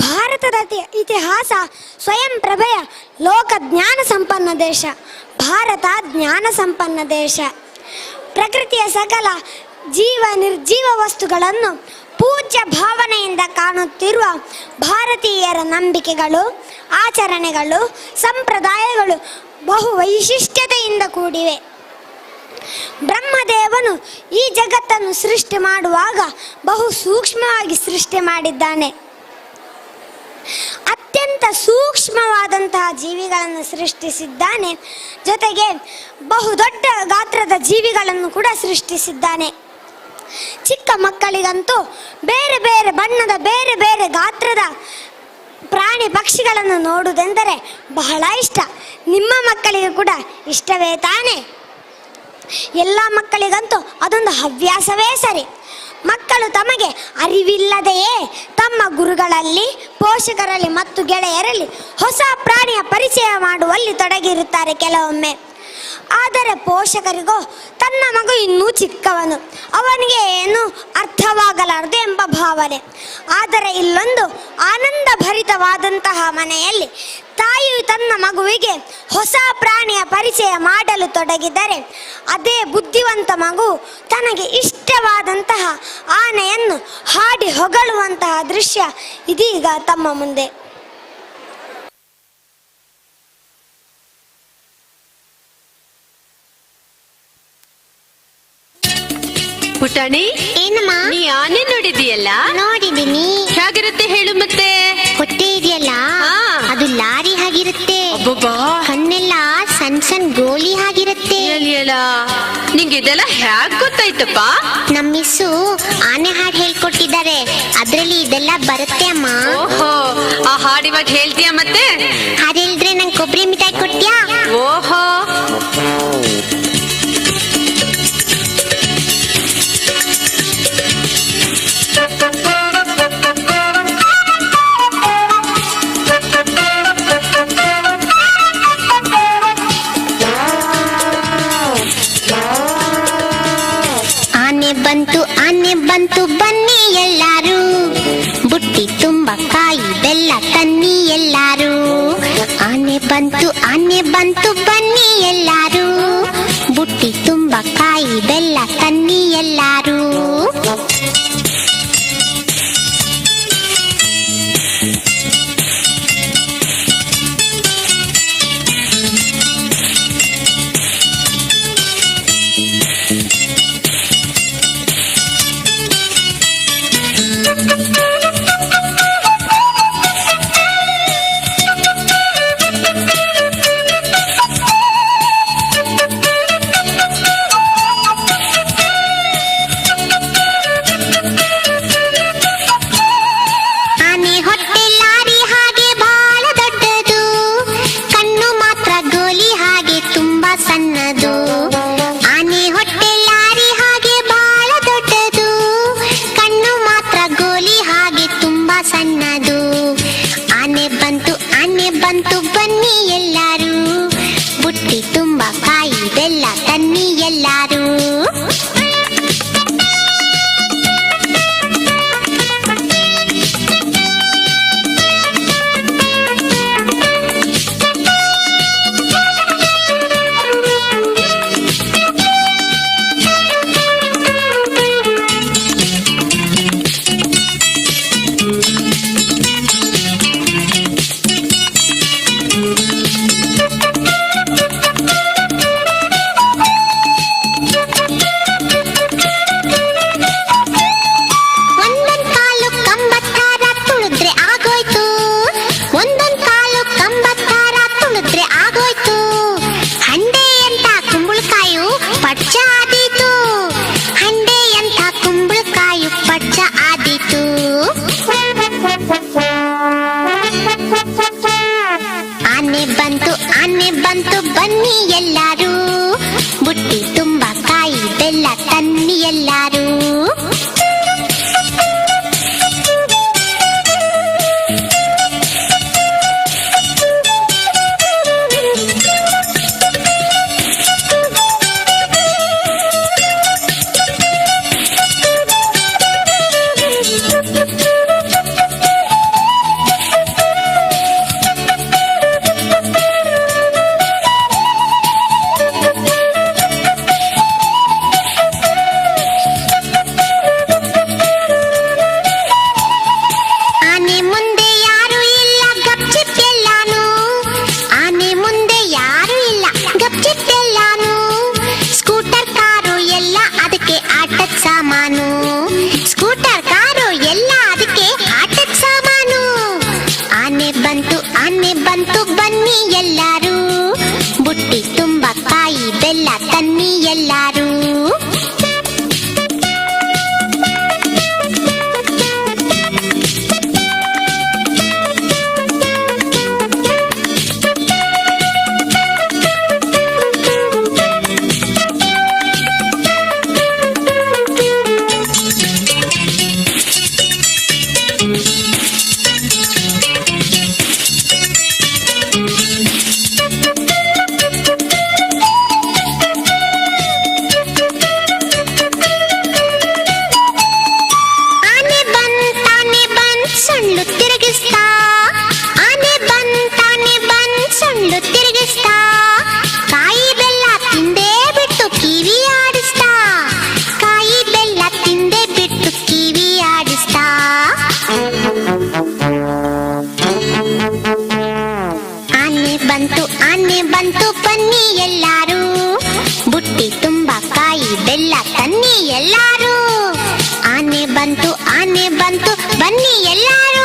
ಭಾರತದ ಇತಿಹಾಸ ಸ್ವಯಂ ಪ್ರಭೆಯ ಲೋಕ ಜ್ಞಾನ ಸಂಪನ್ನ ದೇಶ. ಭಾರತ ಜ್ಞಾನ ಸಂಪನ್ನ ದೇಶ. ಪ್ರಕೃತಿಯ ಸಕಲ ಜೀವ ನಿರ್ಜೀವ ವಸ್ತುಗಳನ್ನು ಪೂಜ್ಯ ಭಾವನೆಯಿಂದ ಕಾಣುತ್ತಿರುವ ಭಾರತೀಯರ ನಂಬಿಕೆಗಳು, ಆಚರಣೆಗಳು, ಸಂಪ್ರದಾಯಗಳು ಬಹು ವೈಶಿಷ್ಟ್ಯತೆಯಿಂದ ಕೂಡಿವೆ. ಬ್ರಹ್ಮದೇವನು ಈ ಜಗತ್ತನ್ನು ಸೃಷ್ಟಿ ಮಾಡುವಾಗ ಬಹು ಸೂಕ್ಷ್ಮವಾಗಿ ಸೃಷ್ಟಿ ಮಾಡಿದ್ದಾನೆ. ಅತ್ಯಂತ ಸೂಕ್ಷ್ಮವಾದಂತಹ ಜೀವಿಗಳನ್ನು ಸೃಷ್ಟಿಸಿದ್ದಾನೆ. ಜೊತೆಗೆ ಬಹುದೊಡ್ಡ ಗಾತ್ರದ ಜೀವಿಗಳನ್ನು ಕೂಡ ಸೃಷ್ಟಿಸಿದ್ದಾನೆ. ಚಿಕ್ಕ ಮಕ್ಕಳಿಗಂತೂ ಬೇರೆ ಬೇರೆ ಬಣ್ಣದ ಬೇರೆ ಬೇರೆ ಗಾತ್ರದ ಪ್ರಾಣಿ ಪಕ್ಷಿಗಳನ್ನು ನೋಡುವುದೆಂದರೆ ಬಹಳ ಇಷ್ಟ. ನಿಮ್ಮ ಮಕ್ಕಳಿಗೆ ಕೂಡ ಇಷ್ಟವೇ ತಾನೆ? ಎಲ್ಲ ಮಕ್ಕಳಿಗಂತೂ ಅದೊಂದು ಹವ್ಯಾಸವೇ ಸರಿ. ಮಕ್ಕಳು ತಮಗೆ ಅರಿವಿಲ್ಲದೆಯೇ ತಮ್ಮ ಗುರುಗಳಲ್ಲಿ, ಪೋಷಕರಲ್ಲಿ ಮತ್ತು ಗೆಳೆಯರಲ್ಲಿ ಹೊಸ ಪ್ರಾಣಿಯ ಪರಿಚಯ ಮಾಡುವಲ್ಲಿ ತೊಡಗಿರುತ್ತಾರೆ ಕೆಲವೊಮ್ಮೆ. ಆದರೆ ಪೋಷಕರಿಗೋ ತನ್ನ ಮಗು ಇನ್ನೂ ಚಿಕ್ಕವನು, ಅವನಿಗೆ ಏನು ಅರ್ಥವಾಗಲಾರದು ಎಂಬ ಭಾವನೆ. ಆದರೆ ಇಲ್ಲೊಂದು ಆನಂದ ಭರಿತವಾದಂತಹ ಮನೆಯಲ್ಲಿ ತಾಯಿಯು ತನ್ನ ಮಗುವಿಗೆ ಹೊಸ ಪ್ರಾಣಿಯ ಪರಿಚಯ ಮಾಡಲು ತೊಡಗಿದರೆ ಅದೇ ಬುದ್ಧಿವಂತ ಮಗು ತನಗೆ ಇಷ್ಟವಾದಂತಹ ಆನೆಯನ್ನು ಹಾಡಿ ಹೊಗಳುವಂತಹ ದೃಶ್ಯ ಇದೀಗ ತಮ್ಮ ಮುಂದೆ. ಪುಟಾಣಿ, ಏನಮ್ಮ? ನೀ ಆನೆ ನೋಡಿದೀಯಲ್ಲ? ನೋಡಿದೀನಿ. ಹೇಗಿರುತ್ತೆ ಹೇಳು ಮತ್ತೆ? ಹೊಟ್ಟೆ ಇದೆಯಲ್ಲ, ಅದು ಲಾರಿ ಹಾಗಿರುತ್ತೆ. ಕಣ್ಣೆಲ್ಲ ಸಣ್ಣ ಸಣ್ಣ ಗೋಲಿ ಹಾಗಿರುತ್ತೆ. ನಿಂಗೆ ಇದೆಲ್ಲ ಹ್ಯಾಕ್ ಗೊತ್ತಾಯ್ತಪ್ಪ? ನಮ್ಮ ಮಿಸ್ಸು ಆನೆ ಹಾಡು ಹೇಳ್ಕೊಟ್ಟಿದ್ದಾರೆ, ಅದ್ರಲ್ಲಿ ಇದೆಲ್ಲ ಬರುತ್ತೆ ಅಮ್ಮ. ಓಹೋ, ಆ ಹಾಡು ಇವಾಗ ಹೇಳ್ತೀಯ ಮತ್ತೆ? ಹಾಡು ಹೇಳಿದ್ರೆ ನಂಗೆ ಕೊಬ್ಬರಿ ಮಿಠಾಯಿ ಕೊಡ್ತೀಯಾ? ಓಹೋ, ಆನೆ ಬಂತು ಬನ್ನಿ ಎಲ್ಲಾರು, ಬುಟ್ಟಿ ತುಂಬ ಕಾಯಿ ಬೆಲ್ಲ ತನ್ನಿ ಎಲ್ಲಾರು. ಆನೆ ಬಂತು ಬನ್ನಿ ಎಲ್ಲಾರು, ಬುಟ್ಟಿ ತುಂಬ ಕಾಯಿ ಬೆಲ್ಲ ತನ್ನಿ ಎಲ್ಲಾರು. ಆನೆ ಬಂತು ಬನ್ನಿ ಎಲ್ಲಾರು, ಬುಟ್ಟಿ ತುಂಬ ಕಾಯಿ ಬೆಲ್ಲ ತನ್ನಿ ಎಲ್ಲಾರು. ಬನ್ನಿ ಎಲ್ಲಾರು